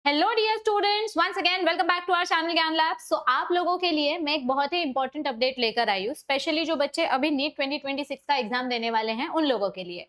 Hello dear students, once again welcome back to our channel Gyan Lab. So आप लोगों के लिए मैं एक बहुत ही इंपॉर्टेंट अपडेट लेकर आई हूँ, स्पेशली जो बच्चे अभी नीट 2026 का एग्जाम देने वाले हैं उन लोगों के लिए।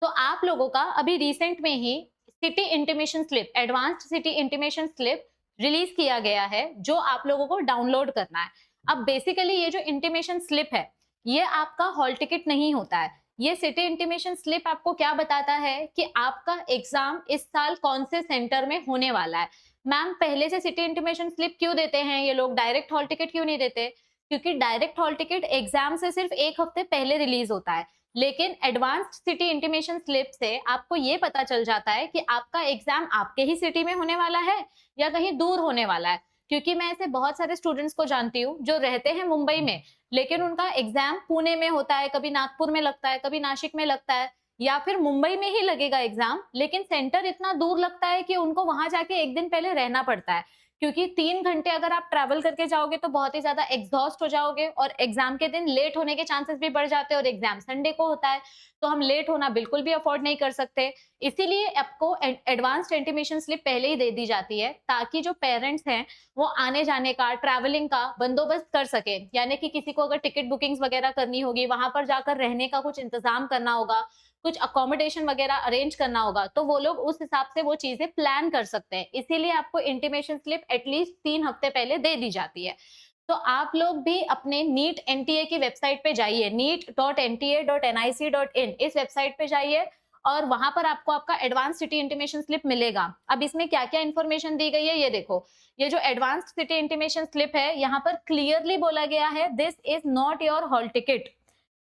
तो आप लोगों का अभी रिसेंट में ही city intimation slip, advanced city intimation slip release किया गया है, जो आप लोगों को डाउनलोड करना है। अब बेसिकली ये जो इंटीमेशन स्लिप है, ये आपका हॉल टिकट नहीं होता है। ये सिटी इंटीमेशन स्लिप आपको क्या बताता है कि आपका एग्जाम इस साल कौन से सेंटर में होने वाला है। मैम, पहले से सिटी इंटीमेशन स्लिप क्यों देते हैं ये लोग, डायरेक्ट हॉल टिकट क्यों नहीं देते? क्योंकि डायरेक्ट हॉल टिकट एग्जाम से सिर्फ एक हफ्ते पहले रिलीज होता है, लेकिन एडवांस्ड सिटी इंटीमेशन स्लिप से आपको ये पता चल जाता है कि आपका एग्जाम आपके ही सिटी में होने वाला है या कहीं दूर होने वाला है। क्योंकि मैं ऐसे बहुत सारे स्टूडेंट्स को जानती हूँ जो रहते हैं मुंबई में, लेकिन उनका एग्जाम पुणे में होता है, कभी नागपुर में लगता है, कभी नासिक में लगता है, या फिर मुंबई में ही लगेगा एग्जाम, लेकिन सेंटर इतना दूर लगता है कि उनको वहां जाके एक दिन पहले रहना पड़ता है। क्योंकि 3 घंटे अगर आप ट्रैवल करके जाओगे तो बहुत ही ज्यादा एग्जॉस्ट हो जाओगे और एग्जाम के दिन लेट होने के चांसेस भी बढ़ जाते हैं, और एग्जाम संडे को होता है, तो हम लेट होना बिल्कुल भी अफोर्ड नहीं कर सकते। इसीलिए आपको एडवांस्ड इंटीमेशन स्लिप पहले ही दे दी जाती है, ताकि जो पेरेंट्स हैं वो आने जाने का, ट्रैवलिंग का बंदोबस्त कर सके। यानी कि किसी को अगर टिकट बुकिंग्स वगैरह करनी होगी, वहां पर जाकर रहने का कुछ इंतजाम करना होगा, कुछ अकोमोडेशन वगैरह अरेंज करना होगा, तो वो लोग उस हिसाब से वो चीजें प्लान कर सकते हैं। इसीलिए आपको इंटीमेशन स्लिप एटलीस्ट 3 हफ्ते पहले दे दी जाती है। तो आप लोग भी अपने नीट एनटीए की वेबसाइट पे जाइए, neet.nta.nic.in, इस वेबसाइट पे जाइए और वहां पर आपको आपका एडवांस सिटी इंटीमेशन स्लिप मिलेगा। अब इसमें क्या क्या इन्फॉर्मेशन दी गई है ये देखो। ये जो एडवांस सिटी इंटीमेशन स्लिप है, यहाँ पर क्लियरली बोला गया है, this is not your hall ticket.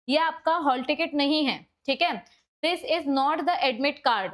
ये आपका हॉल टिकट नहीं है, ठीक है। This is not the admit card.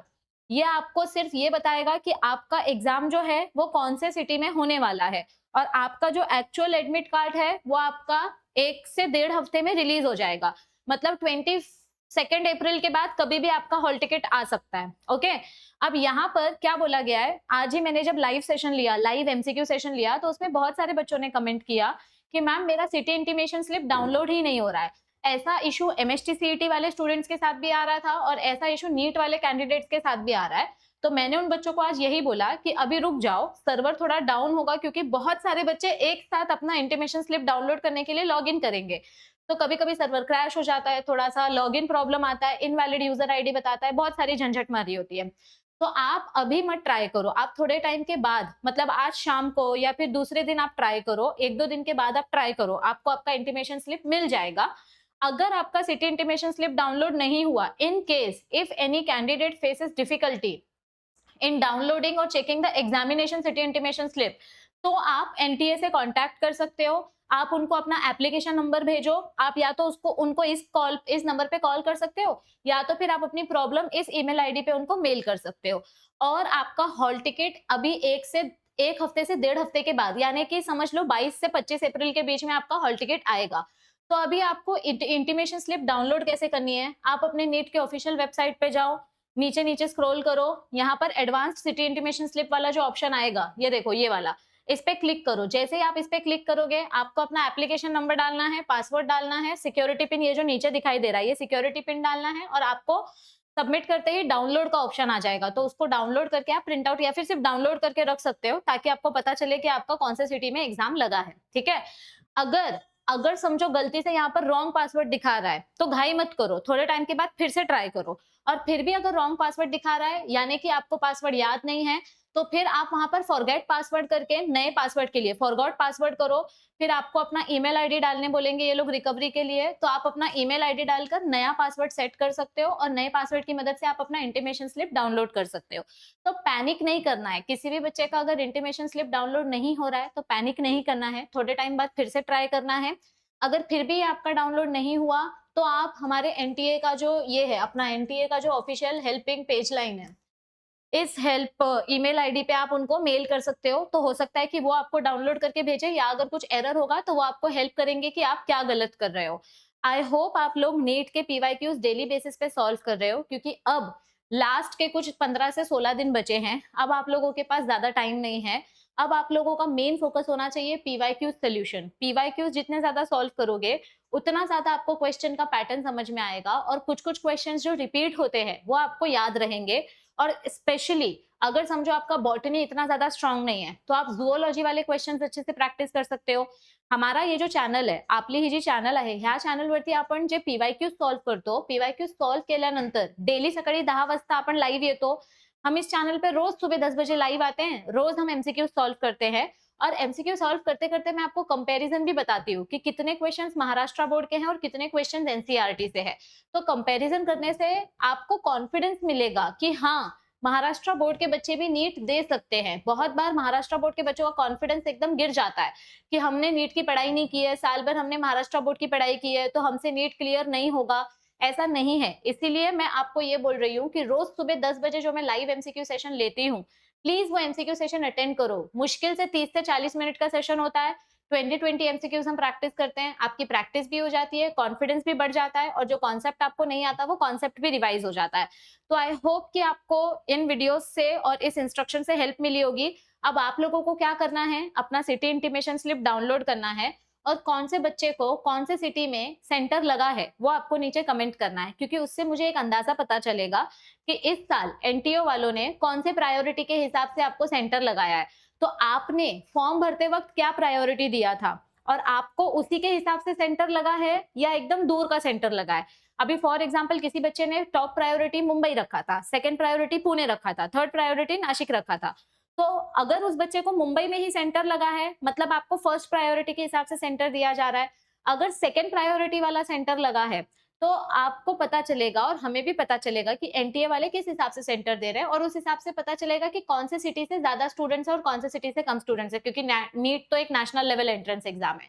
ये आपको सिर्फ ये बताएगा कि आपका एग्जाम जो है वो कौन से सिटी में होने वाला है, और आपका जो एक्चुअल एडमिट कार्ड है वो आपका 1 से 1.5 हफ्ते में रिलीज हो जाएगा। मतलब 22 अप्रैल के बाद कभी भी आपका हॉल टिकट आ सकता है। ओके, अब यहाँ पर क्या बोला गया है, आज ही मैंने जब लाइव सेशन लिया, लाइव एमसीक्यू सेशन लिया, तो उसमें बहुत सारे बच्चों ने कमेंट किया कि मैम मेरा सिटी इंटीमेशन स्लिप डाउनलोड ही नहीं हो रहा है। ऐसा इशू एमएसटी सीईटी वाले स्टूडेंट्स के साथ भी आ रहा था और ऐसा इशू नीट वाले कैंडिडेट्स के साथ भी आ रहा है। तो मैंने उन बच्चों को आज यही बोला कि अभी रुक जाओ, सर्वर थोड़ा डाउन होगा, क्योंकि बहुत सारे बच्चे एक साथ अपना इंटीमेशन स्लिप डाउनलोड करने के लिए लॉगिन करेंगे। तो कभी कभी सर्वर क्रैश हो जाता है, थोड़ा सा लॉगिन प्रॉब्लम आता है, इनवैलिड यूजर आईडी बताता है, बहुत सारी झंझट मारी होती है। तो आप अभी मत ट्राई करो, आप थोड़े टाइम के बाद, मतलब आज शाम को या फिर दूसरे दिन आप ट्राई करो, 1-2 दिन के बाद आप ट्राई करो, आपको आपका इंटीमेशन स्लिप मिल जाएगा। अगर आपका सिटी इंटीमेशन स्लिप डाउनलोड नहीं हुआ, in case if any candidate faces difficulty in downloading और checking the examination city intimation slip, तो आप एनटीए से कांटेक्ट कर सकते हो। आप उनको अपना एप्लीकेशन नंबर भेजो, आप या तो उसको उनको इस नंबर पे कॉल कर सकते हो, या तो फिर आप अपनी प्रॉब्लम इस ईमेल आईडी पे उनको मेल कर सकते हो। और आपका हॉल टिकट अभी 1 हफ्ते से 1.5 हफ्ते के बाद, यानी कि समझ लो 22 से 25 अप्रैल के बीच में आपका हॉल टिकट आएगा। तो अभी आपको इंटीमेशन स्लिप डाउनलोड कैसे करनी है, आप अपने नीट के ऑफिशियल वेबसाइट पे जाओ, नीचे नीचे स्क्रॉल करो, यहाँ पर एडवांस्ड सिटी इंटीमेशन स्लिप वाला जो ऑप्शन आएगा, ये देखो ये वाला, इस पे क्लिक करो। जैसे ही आप इस पे क्लिक करोगे, आपको अपना एप्लीकेशन नंबर डालना है, पासवर्ड डालना है, सिक्योरिटी पिन, ये जो नीचे दिखाई दे रहा है ये सिक्योरिटी पिन डालना है, और आपको सबमिट करते ही डाउनलोड का ऑप्शन आ जाएगा। तो उसको डाउनलोड करके आप प्रिंट आउट या फिर सिर्फ डाउनलोड करके रख सकते हो, ताकि आपको पता चले कि आपका कौन से सिटी में एग्जाम लगा है, ठीक है। अगर अगर समझो गलती से यहाँ पर रॉन्ग पासवर्ड दिखा रहा है, तो घाई मत करो, थोड़े टाइम के बाद फिर से ट्राई करो। और फिर भी अगर रॉन्ग पासवर्ड दिखा रहा है, यानी कि आपको पासवर्ड याद नहीं है, तो फिर आप वहां पर फॉरगेट पासवर्ड करके नए पासवर्ड के लिए फॉरगॉट पासवर्ड करो। फिर आपको अपना ईमेल आईडी डालने बोलेंगे ये लोग रिकवरी के लिए, तो आप अपना ईमेल आईडी डालकर नया पासवर्ड सेट कर सकते हो, और नए पासवर्ड की मदद से आप अपना इंटीमेशन स्लिप डाउनलोड कर सकते हो। तो पैनिक नहीं करना है, किसी भी बच्चे का अगर इंटीमेशन स्लिप डाउनलोड नहीं हो रहा है तो पैनिक नहीं करना है, थोड़े टाइम बाद फिर से ट्राई करना है। अगर फिर भी आपका डाउनलोड नहीं हुआ, तो आप हमारे एनटीए का जो ये है, अपना एनटीए का जो ऑफिशियल हेल्पिंग पेज लाइन है, इस हेल्प ईमेल आईडी पे आप उनको मेल कर सकते हो। तो हो सकता है कि वो आपको डाउनलोड करके भेजे, या अगर कुछ एरर होगा तो वो आपको हेल्प करेंगे कि आप क्या गलत कर रहे हो। आई होप आप लोग नीट के पीवाईक्यूज डेली बेसिस पे सॉल्व कर रहे हो, क्योंकि अब लास्ट के कुछ 15 से 16 दिन बचे हैं। अब आप लोगों के पास ज्यादा टाइम नहीं है। अब आप लोगों का मेन फोकस होना चाहिए पीवाईक्यूज सोल्यूशन। पीवाईक्यूज जितने ज्यादा सॉल्व करोगे, उतना ज्यादा आपको क्वेश्चन का पैटर्न समझ में आएगा, और कुछ कुछ क्वेश्चन जो रिपीट होते हैं वो आपको याद रहेंगे। और स्पेशली अगर समझो आपका बॉटनी इतना ज्यादा स्ट्रांग नहीं है तो आप जूलॉजी वाले क्वेश्चंस अच्छे से प्रॅक्टिस कर सकते हो. हमारा ये जो चॅनल आहे, आपली ही जी चॅनल आहे, ह्या चॅनलवरती आपण जे पीवायक्यू सॉल्व करतो, पीवायक्यू सॉल्व केल्यानंतर डेली सकाळी 10 वाजता आपण लाईव्ह येतो. हम इस चैनल पे रोज सुबह 10 बजे लाइव आते हैं, रोज हम एमसीक्यू सॉल्व करते हैं और एमसीक्यू सॉल्व करते करते मैं आपको कंपैरिजन भी बताती हूँ कि कितने क्वेश्चंस महाराष्ट्र बोर्ड के हैं और कितने क्वेश्चंस एनसीईआरटी से है. तो कंपैरिजन करने से आपको कॉन्फिडेंस मिलेगा कि हाँ, महाराष्ट्र बोर्ड के बच्चे भी नीट दे सकते हैं. बहुत बार महाराष्ट्र बोर्ड के बच्चों का कॉन्फिडेंस एकदम गिर जाता है कि हमने नीट की पढ़ाई नहीं की है, साल भर हमने महाराष्ट्र बोर्ड की पढ़ाई की है तो हमसे नीट क्लियर नहीं होगा. ऐसा नहीं है. इसीलिए मैं आपको ये बोल रही हूँ कि रोज सुबह 10 बजे जो मैं लाइव एमसीक्यू सेशन लेती हूँ, प्लीज वो एमसीक्यू सेशन अटेंड करो. मुश्किल से 30 से 40 मिनट का सेशन होता है. 20-20 एमसीक्यूज हम प्रैक्टिस करते हैं. आपकी प्रैक्टिस भी हो जाती है, कॉन्फिडेंस भी बढ़ जाता है और जो कॉन्सेप्ट आपको नहीं आता वो कॉन्सेप्ट भी रिवाइज हो जाता है. तो आई होप कि आपको इन वीडियोस से और इस इंस्ट्रक्शन से हेल्प मिली होगी. अब आप लोगों को क्या करना है, अपना सिटी इंटीमेशन स्लिप डाउनलोड करना है और कौन से बच्चे को कौन से सिटी में सेंटर लगा है वो आपको नीचे कमेंट करना है, क्योंकि उससे मुझे एक अंदाजा पता चलेगा कि इस साल एनटीओ वालों ने कौन से प्रायोरिटी के हिसाब से आपको सेंटर लगाया है. तो आपने फॉर्म भरते वक्त क्या प्रायोरिटी दिया था और आपको उसी के हिसाब से सेंटर लगा है या एकदम दूर का सेंटर लगा है. अभी फॉर एग्जाम्पल किसी बच्चे ने टॉप प्रायोरिटी मुंबई रखा था, सेकंड प्रायोरिटी पुणे रखा था, थर्ड प्रायोरिटी नासिक रखा था. तो अगर उस बच्चे को मुंबई में ही सेंटर लगा है, मतलब आपको फर्स्ट प्रायोरिटी के हिसाब से सेंटर दिया जा रहा है. अगर सेकंड प्रायोरिटी वाला सेंटर लगा है तो आपको पता चलेगा और हमें भी पता चलेगा कि एनटीए वाले किस हिसाब से सेंटर दे रहे हैं और उस हिसाब से पता चलेगा कि कौन से सिटी से ज्यादा स्टूडेंट्स है और कौन से सिटी से कम स्टूडेंट्स है, क्योंकि नीट तो एक नेशनल लेवल एंट्रेंस एग्जाम है.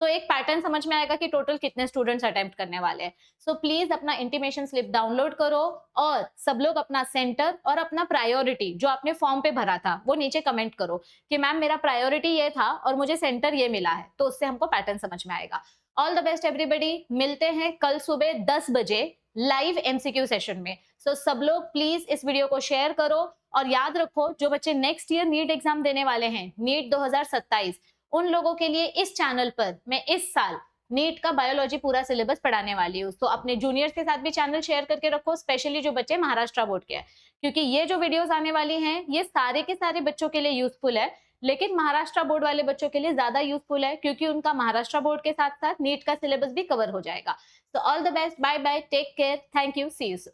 तो एक पैटर्न समझ में आएगा कि टोटल कितने स्टूडेंट्स अटेम्प्ट करने वाले हैं. सो प्लीज अपना इंटीमेशन स्लिप डाउनलोड करो और सब लोग अपना सेंटर और अपना प्रायोरिटी जो आपने फॉर्म पे भरा था वो नीचे कमेंट करो कि मैम मेरा प्रायोरिटी ये था और मुझे सेंटर ये मिला है. तो उससे हमको पैटर्न समझ में आएगा. All the best everybody. मिलते हैं कल सुबह 10 बजे लाइव एमसीक्यू सेशन में. सो सब लोग प्लीज इस वीडियो को शेयर करो और याद रखो जो बच्चे नेक्स्ट ईयर नीट एग्जाम देने वाले हैं, नीट 2027, उन लोगों के लिए इस चैनल पर मैं इस साल नीट का बायोलॉजी पूरा सिलेबस पढ़ाने वाली हूँ. तो अपने जूनियर्स के साथ भी चैनल शेयर करके रखो, स्पेशली जो बच्चे महाराष्ट्र बोर्ड के हैं, क्योंकि ये जो वीडियोस आने वाली हैं ये सारे के सारे बच्चों के लिए यूजफुल है, लेकिन महाराष्ट्र बोर्ड वाले बच्चों के लिए ज्यादा यूजफुल है क्योंकि उनका महाराष्ट्र बोर्ड के साथ साथ नीट का सिलेबस भी कवर हो जाएगा. तो all the best, bye bye, take care, thank you, see you soon.